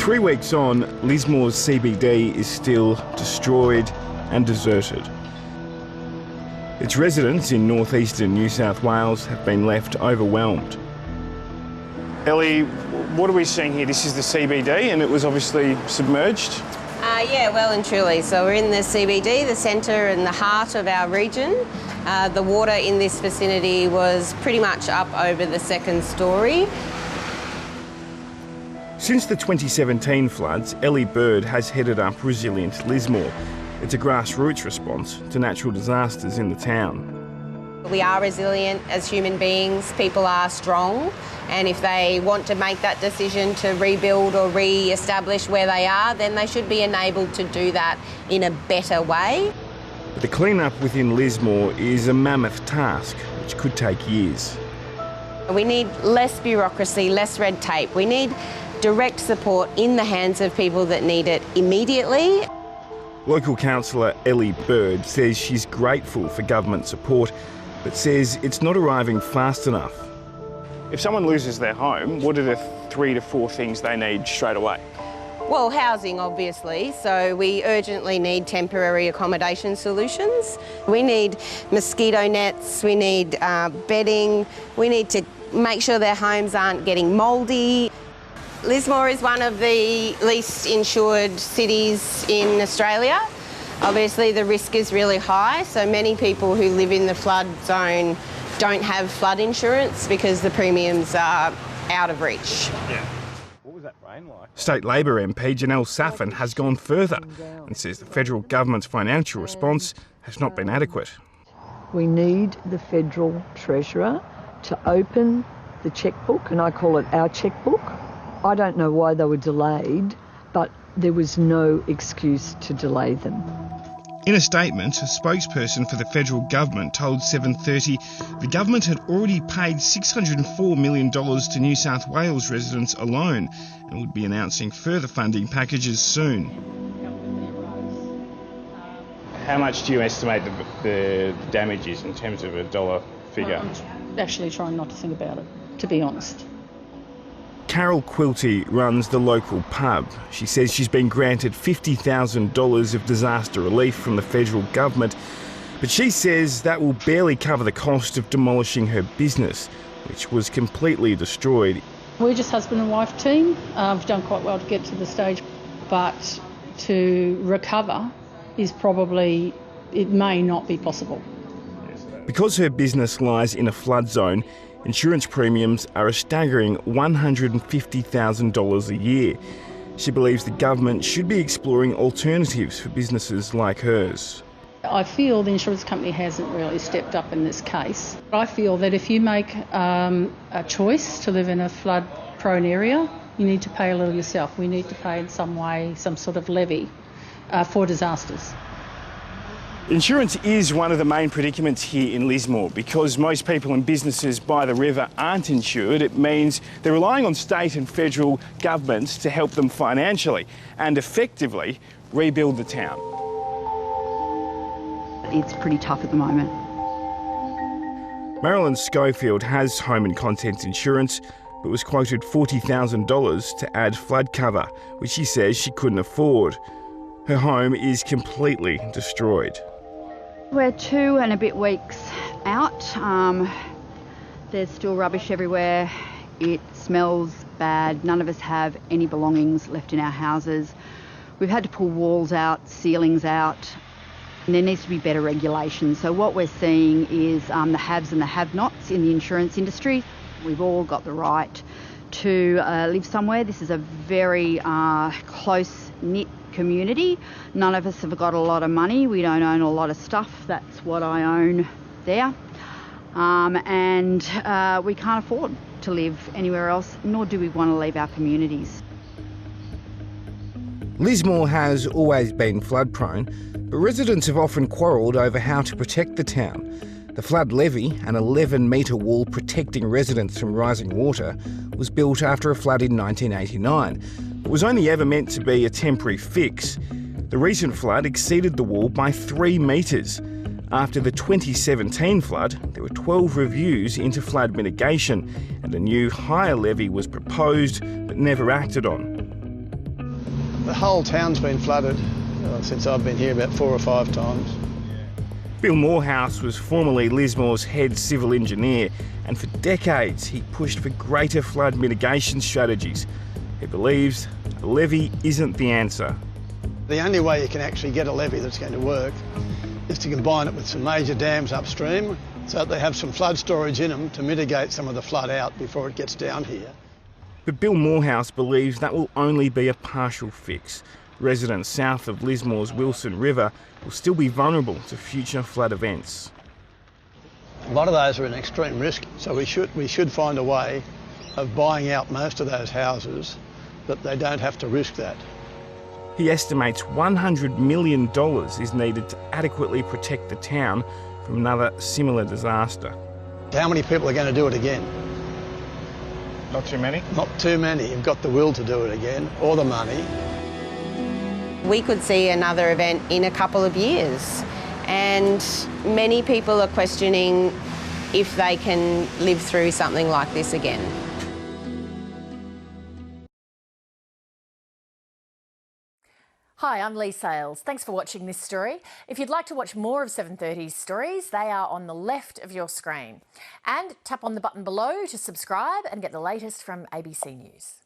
3 weeks on, Lismore's CBD is still destroyed and deserted. Its residents in northeastern New South Wales have been left overwhelmed. Ellie, what are we seeing here? This is the CBD and it was obviously submerged? Yeah, well and truly. So we're in the CBD, the centre and the heart of our region. The water in this vicinity was pretty much up over the second storey. Since the 2017 floods, Ellie Bird has headed up Resilient Lismore. It's a grassroots response to natural disasters in the town. We are resilient as human beings, people are strong, and if they want to make that decision to rebuild or re-establish where they are, then they should be enabled to do that in a better way. But the clean-up within Lismore is a mammoth task, which could take years. We need less bureaucracy, less red tape. We need direct support in the hands of people that need it immediately. Local councillor Ellie Bird says she's grateful for government support, but says it's not arriving fast enough. If someone loses their home, what are the 3 to 4 things they need straight away? Well, housing, obviously. So we urgently need temporary accommodation solutions. We need mosquito nets, we need bedding, we need to make sure their homes aren't getting mouldy. Lismore is one of the least insured cities in Australia. Obviously the risk is really high, so many people who live in the flood zone don't have flood insurance because the premiums are out of reach. Yeah. What was that rain like? State Labor MP Janelle Saffin has gone further and says the federal government's financial response has not been adequate. We need the federal treasurer to open the checkbook, and I call it our checkbook. I don't know why they were delayed, but there was no excuse to delay them. In a statement, a spokesperson for the federal government told 7:30 the government had already paid $604 million to New South Wales residents alone and would be announcing further funding packages soon. How much do you estimate the damage is in terms of a dollar figure? I'm actually trying not to think about it, to be honest. Carol Quilty runs the local pub. She says she's been granted $50,000 of disaster relief from the federal government, but she says that will barely cover the cost of demolishing her business, which was completely destroyed. We're just husband and wife team. We've done quite well to get to the stage, but to recover is probably, it may not be possible. Because her business lies in a flood zone, insurance premiums are a staggering $150,000 a year. She believes the government should be exploring alternatives for businesses like hers. I feel the insurance company hasn't really stepped up in this case. I feel that if you make a choice to live in a flood-prone area, you need to pay a little yourself. We need to pay in some way, some sort of levy for disasters. Insurance is one of the main predicaments here in Lismore. Because most people and businesses by the river aren't insured, it means they're relying on state and federal governments to help them financially and effectively rebuild the town. It's pretty tough at the moment. Marilyn Scofield has home and contents insurance, but was quoted $40,000 to add flood cover, which she says she couldn't afford. Her home is completely destroyed. We're 2 and a bit weeks out. There's still rubbish everywhere. It smells bad. None of us have any belongings left in our houses. We've had to pull walls out, ceilings out. And there needs to be better regulation. So what we're seeing is the haves and the have-nots in the insurance industry. We've all got the right to live somewhere. This is a very close-knit community. None of us have got a lot of money. We don't own a lot of stuff. That's what I own there. And we can't afford to live anywhere else, nor do we want to leave our communities. Lismore has always been flood prone, but residents have often quarrelled over how to protect the town. The flood levy, an 11-metre wall protecting residents from rising water, was built after a flood in 1989. It was only ever meant to be a temporary fix. The recent flood exceeded the wall by 3 metres. After the 2017 flood, there were 12 reviews into flood mitigation, and a new higher levy was proposed but never acted on. The whole town's been flooded since I've been here about 4 or 5 times. Bill Morehouse was formerly Lismore's head civil engineer, and for decades he pushed for greater flood mitigation strategies. He believes a levy isn't the answer. The only way you can actually get a levy that's going to work is to combine it with some major dams upstream so that they have some flood storage in them to mitigate some of the flood out before it gets down here. But Bill Morehouse believes that will only be a partial fix. Residents south of Lismore's Wilson River will still be vulnerable to future flood events. A lot of those are in extreme risk, so we should find a way of buying out most of those houses that they don't have to risk that. He estimates $100 million is needed to adequately protect the town from another similar disaster. How many people are going to do it again? Not too many? Not too many. You've got the will to do it again, or the money. We could see another event in a couple of years, and many people are questioning if they can live through something like this again. Hi, I'm Lee Sales. Thanks for watching this story. If you'd like to watch more of 730's stories, they are on the left of your screen. And tap on the button below to subscribe and get the latest from ABC News.